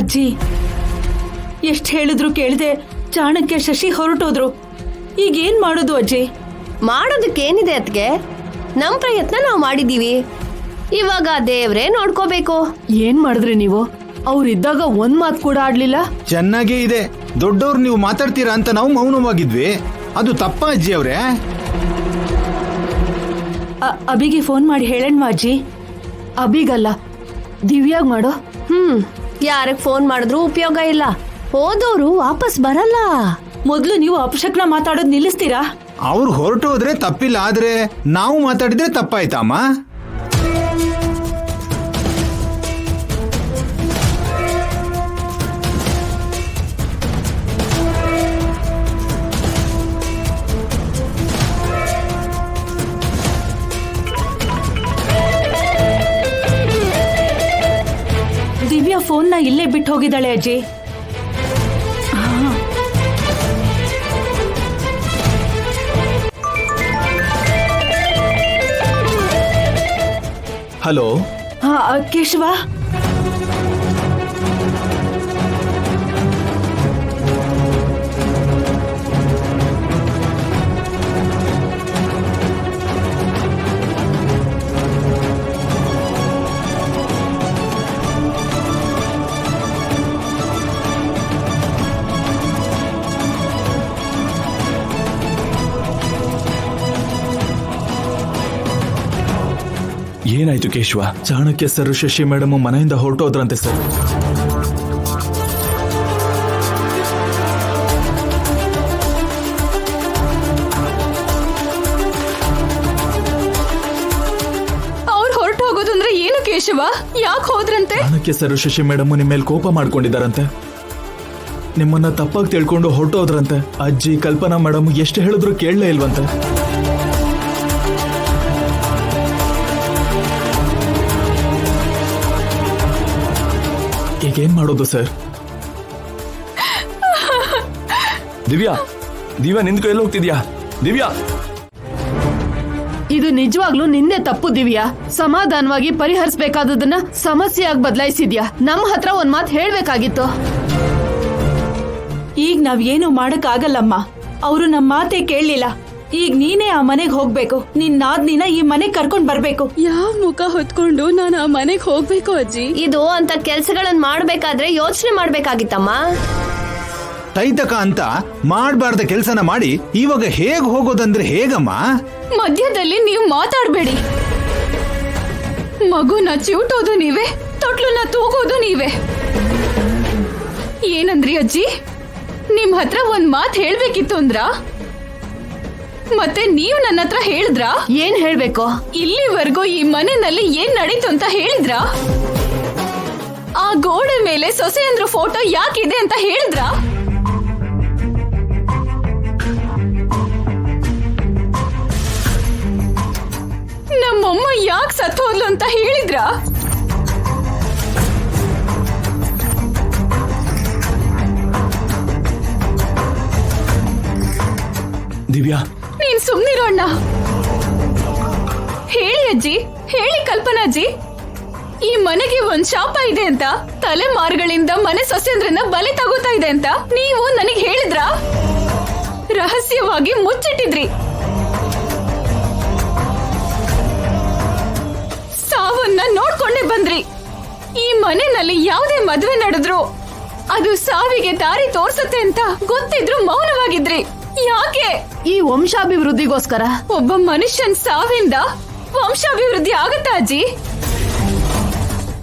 ಅಜ್ಜಿ, ಎಷ್ಟ್ ಹೇಳಿದ್ರು ಕೇಳ್ದೆ ಚಾಣಕ್ಯ ಶಶಿ ಹೊರಟೋದ್ರು. ಈಗೇನ್ ಮಾಡೋದು ಅಜ್ಜಿ? ಮಾಡೋದಕ್ಕೇನಿದೆ ಅದ್ಗೆ? ನಮ್ ಪ್ರಯತ್ನ ನಾವು ಮಾಡಿದೀವಿ, ಇವಾಗ ದೇವ್ರೇ ನೋಡ್ಕೋಬೇಕು. ಏನ್ ಮಾಡಿದ್ರಿ ನೀವು? ಅವ್ರಿದ್ದಾಗ ಒಂದ್ ಮಾತು ಕೂಡ ಆಡ್ಲಿಲ್ಲ. ಚೆನ್ನಾಗೇ ಇದೆ. ದೊಡ್ಡವ್ರು ನೀವು ಮಾತಾಡ್ತೀರಾ ಅಂತ ನಾವು ಮೌನವಾಗಿದ್ವಿ. ಅದು ತಪ್ಪ ಅಜ್ಜಿ ಅವ್ರೆ? ಅಬಿಗೆ ಫೋನ್ ಮಾಡಿ ಹೇಳಣ್ವಾ ಅಜ್ಜಿ? ಅಬಿಗಲ್ಲ, ದಿವ್ಯಾಗ್ ಮಾಡೋ. ಯಾರಿಗ್ ಫೋನ್ ಮಾಡಿದ್ರು ಉಪಯೋಗ ಇಲ್ಲ, ಹೋದವ್ರು ವಾಪಸ್ ಬರಲ್ಲ. ಮೊದ್ಲು ನೀವು ಅಪಶಕ್ನ ಮಾತಾಡೋದ್ ನಿಲ್ಲಿಸ್ತೀರಾ? ಅವ್ರು ಹೊರಟೋದ್ರೆ ತಪ್ಪಿಲ್ಲ, ಆದ್ರೆ ನಾವು ಮಾತಾಡಿದ್ರೆ ತಪ್ಪಾಯ್ತಮ್ಮ. ದಿವ್ಯಾ ಫೋನ್ನ ಇಲ್ಲೇ ಬಿಟ್ಟು ಹೋಗಿದ್ದಾಳೆ ಅಜ್ಜಿ. ಹಲೋ. ಕೇಶವ, ಏನಾಯ್ತು ಕೇಶವ? ಚಾಣಕ್ಯ ಸರ್ ಶಶಿ ಮೇಡಮ್ ಮನೆಯಿಂದ ಹೊರಟೋದ್ರಂತೆ ಸರ್. ಅವ್ರು ಹೊರಟು ಹೋಗೋದಂದ್ರೆ ಏನು ಕೇಶವ? ಯಾಕೆ ಹೋದ್ರಂತೆ? ಚಾಣಕ್ಯ ಸರ್ ಶಶಿ ಮೇಡಮ್ ನಿಮ್ಮ ಮೇಲೆ ಕೋಪ ಮಾಡ್ಕೊಂಡಿದಾರಂತೆ, ನಿಮ್ಮನ್ನ ತಪ್ಪಾಗಿ ತಿಳ್ಕೊಂಡು ಹೊರಟೋದ್ರಂತೆ. ಅಜ್ಜಿ ಕಲ್ಪನಾ ಮೇಡಮ್ ಎಷ್ಟು ಹೇಳಿದ್ರು ಕೇಳಲೇ ಇಲ್ವಂತೆ. ಈಗೇನ್ ಮಾಡೋದು ಸರ್? ದಿವ್ಯಾ, ದಿವ್ಯಾ ನಿಂತ್ಕೊ, ಎಲ್ಲಿ ಹೋಗ್ತಿದ್ಯಾ? ದಿವ್ಯಾ, ಇದು ನಿಜವಾಗ್ಲೂ ನಿಂದೆ ತಪ್ಪು ದಿವ್ಯಾ. ಸಮಾಧಾನವಾಗಿ ಪರಿಹರಿಸಬೇಕಾದದನ್ನ ಸಮಸ್ಯೆಯಾಗಿ ಬದಲಾಯಿಸಿದ್ಯಾ. ನಮ್ಮ ಹತ್ರ ಒಂದ್ ಮಾತು ಹೇಳ್ಬೇಕಾಗಿತ್ತು. ಈಗ ನಾವೇನು ಮಾಡಕ್ ಆಗಲ್ಲಮ್ಮ. ಅವರು ನಮ್ಮ ಮಾತೇ ಕೇಳಲಿಲ್ಲ. ಈಗ ನೀನೇ ಆ ಮನೆಗ್ ಹೋಗ್ಬೇಕು. ನಿನ್ನ ಈ ಮನೆಗ್ ಕರ್ಕೊಂಡ್ ಬರ್ಬೇಕು. ಯಾವ ಮುಖ ಹೊತ್ಕೊಂಡು ನಾನು ಆ ಮನೆಗ್ ಹೋಗ್ಬೇಕು ಅಜ್ಜಿ? ಇದು ಅಂತ ಕೆಲ್ಸಗಳನ್ನ ಮಾಡ್ಬೇಕಾದ್ರೆ ಯೋಚನೆ ಮಾಡ್ಬೇಕಾಗಿತ್ತಮ್ಮ. ತೈತಕ ಅಂತ ಮಾಡಬಾರ್ದ ಕೆಲ್ಸನ ಮಾಡಿ ಇವಾಗ ಹೇಗ್ ಹೋಗೋದಂದ್ರೆ ಹೇಗಮ್ಮ? ಮಧ್ಯದಲ್ಲಿ ನೀವು ಮಾತಾಡ್ಬೇಡಿ. ಮಗುನ ಚಿವುಟೋದು ನೀವೇ, ತೊಟ್ಲನ್ನ ತೂಗೋದು ನೀವೇ. ಏನಂದ್ರಿ ಅಜ್ಜಿ? ನಿಮ್ ಹತ್ರ ಒಂದ್ ಮಾತ್ ಹೇಳ್ಬೇಕಿತ್ತು ಅಂದ್ರ? ಮತ್ತೆ ನೀವು ನನ್ನ ಹತ್ರ ಹೇಳಿದ್ರ? ಏನ್ ಹೇಳ್ಬೇಕು? ಇಲ್ಲಿವರೆಗೂ ಈ ಮನೆಯಲ್ಲಿ ಏನ್ ನಡೀತು ಅಂತ ಹೇಳಿದ್ರ? ಆ ಗೋಡೆ ಮೇಲೆ ಸೊಸೆಯಂದ್ರ ಫೋಟೋ ಯಾಕಿದೆ ಅಂತ ಹೇಳಿದ್ರ? ನಮ್ಮಮ್ಮ ಯಾಕೆ ಸತ್ತು ಹೋದ್ಲು ಅಂತ ಹೇಳಿದ್ರ? ದಿವ್ಯಾ, ನೀನ್ ಸುಮ್ನಿರೋಣ್ಣ. ಹೇಳಿ ಅಜ್ಜಿ, ಹೇಳಿ ಕಲ್ಪನಾ ಅಜ್ಜಿ. ಈ ಮನೆಗೆ ಒಂದ್ ಶಾಪ ಇದೆ ಅಂತ, ತಲೆಮಾರುಗಳಿಂದ ಮನೆ ಸೊಸೆಯಂದ್ರನ್ನ ಬಲಿ ತಗೋತಾ ಇದೆ ಅಂತ ನೀವು ನನಗೆ ಹೇಳಿದ್ರ? ರಹಸ್ಯವಾಗಿ ಮುಚ್ಚಿಟ್ಟಿದ್ರಿ. ಸಾವನ್ನ ನೋಡ್ಕೊಂಡೇ ಬಂದ್ರಿ. ಈ ಮನೆಯಲ್ಲಿ ಯಾವುದೇ ಮದುವೆ ನಡೆದ್ರು ಅದು ಸಾವಿಗೆ ದಾರಿ ತೋರ್ಸತ್ತೆ ಅಂತ ಗೊತ್ತಿದ್ರು ಮೌನವಾಗಿದ್ರಿ. ಯಾಕೆ? ಈ ವಂಶಾಭಿವೃದ್ಧಿಗೋಸ್ಕರ. ಒಬ್ಬ ಮನುಷ್ಯನ್ ಸಾವಿಂದ ವಂಶಾಭಿವೃದ್ಧಿ ಆಗತ್ತಾ ಅಜ್ಜಿ?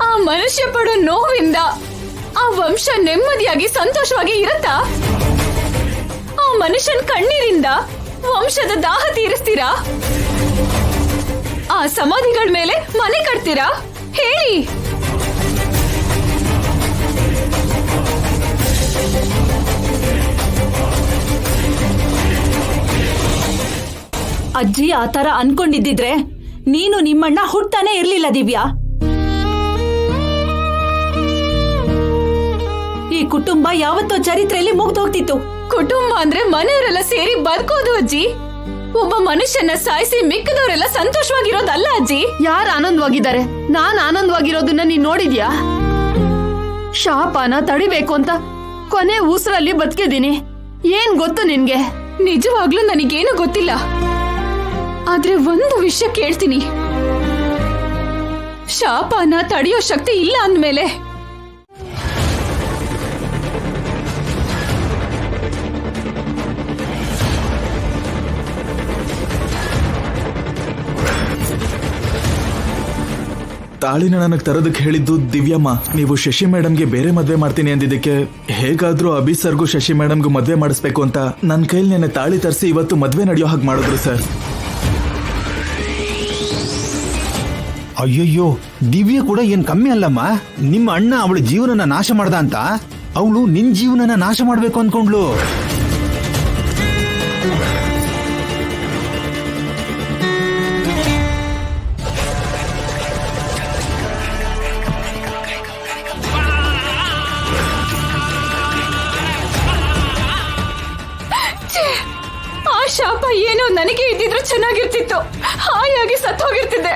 ಆ ಮನುಷ್ಯ ಪಡೋ ನೋವಿಂದ ಆ ವಂಶ ನೆಮ್ಮದಿಯಾಗಿ ಸಂತೋಷವಾಗಿ ಇರತ್ತಾ? ಆ ಮನುಷ್ಯನ್ ಕಣ್ಣೀರಿಂದ ವಂಶದ ದಾಹ ತೀರಿಸ್ತೀರಾ? ಆ ಸಮಾಧಿಗಳ ಮೇಲೆ ಮನೆ ಕಟ್ತೀರಾ? ಹೇಳಿ. ಅಜ್ಜಿ ಆತರ ಅನ್ಕೊಂಡಿದ್ದಿದ್ರೆ ನೀನು ನಿಮ್ಮಣ್ಣ ಹುಟ್ಟಾನೇ ಇರ್ಲಿಲ್ಲ ದಿವ್ಯಾ. ಈ ಕುಟುಂಬ ಯಾವತ್ತೋ ಚರಿತ್ರೆಯಲ್ಲಿ ಮುಗ್ದೋಗ್ತಿತ್ತು. ಕುಟುಂಬ ಅಂದ್ರೆ ಮನೆಯವರೆಲ್ಲ ಸೇರಿ ಬದುಕೋದು ಅಜ್ಜಿ. ಒಬ್ಬ ಮನುಷ್ಯನ ಸಾಯಿಸಿ ಮಿಕ್ಕದವರೆಲ್ಲ ಸಂತೋಷವಾಗಿರೋದಲ್ಲ ಅಜ್ಜಿ. ಯಾರು ಆನಂದವಾಗಿದ್ದಾರೆ? ನಾನ್ ಆನಂದವಾಗಿರೋದನ್ನ ನೀನ್ ನೋಡಿದ್ಯಾ? ಶಾಪನ ತಡಿಬೇಕು ಅಂತ ಕೊನೆ ಉಸಿರಲ್ಲಿ ಬದುಕಿದೀನಿ. ಏನ್ ಗೊತ್ತು ನಿನ್ಗೆ? ನಿಜವಾಗ್ಲೂ ನನಗೇನು ಗೊತ್ತಿಲ್ಲ. ಆದ್ರೆ ಒಂದು ವಿಷಯ ಕೇಳ್ತೀನಿ, ಶಾಪನ ತಡೆಯೋ ಶಕ್ತಿ ಇಲ್ಲ ಅಂದ್ಮೇಲೆ ತಾಳಿನ ನನಗೆ ತರೋದಕ್ಕೆ ಹೇಳಿದ್ದು ದಿವ್ಯಮ್ಮ. ನೀವು ಶಶಿ ಮೇಡಮ್ಗೆ ಬೇರೆ ಮದ್ವೆ ಮಾಡ್ತೀನಿ ಅಂದಿದ್ದಕ್ಕೆ ಹೇಗಾದ್ರೂ ಅಭಿ ಸರ್ಗೂ ಶಶಿ ಮೇಡಮ್ಗೂ ಮದ್ವೆ ಮಾಡಿಸ್ಬೇಕು ಅಂತ ನನ್ನ ಕೈಲಿ ನೆನ್ನೆ ತಾಳಿ ತರಿಸಿ ಇವತ್ತು ಮದ್ವೆ ನಡೆಯೋ ಹಾಗೆ ಮಾಡಿದ್ರು ಸರ್. ಅಯ್ಯಯ್ಯೋ, ದಿವ್ಯ ಕೂಡ ಏನ್ ಕಮ್ಮಿ ಅಲ್ಲಮ್ಮ. ನಿಮ್ಮ ಅಣ್ಣ ಅವಳ ಜೀವನನ ನಾಶ ಮಾಡ್ದ ಅಂತ ಅವಳು ನಿನ್ ಜೀವನನ ನಾಶ ಮಾಡ್ಬೇಕು ಅನ್ಕೊಂಡ್ಲು. ಆ ಶಾಪ ಏನೋ ನನಗೆ ಇದ್ದಿದ್ರು ಚೆನ್ನಾಗಿರ್ತಿತ್ತು. ಹಾಯಾಗಿ ಸತ್ತೋಗಿರ್ತಿದ್ದೆ.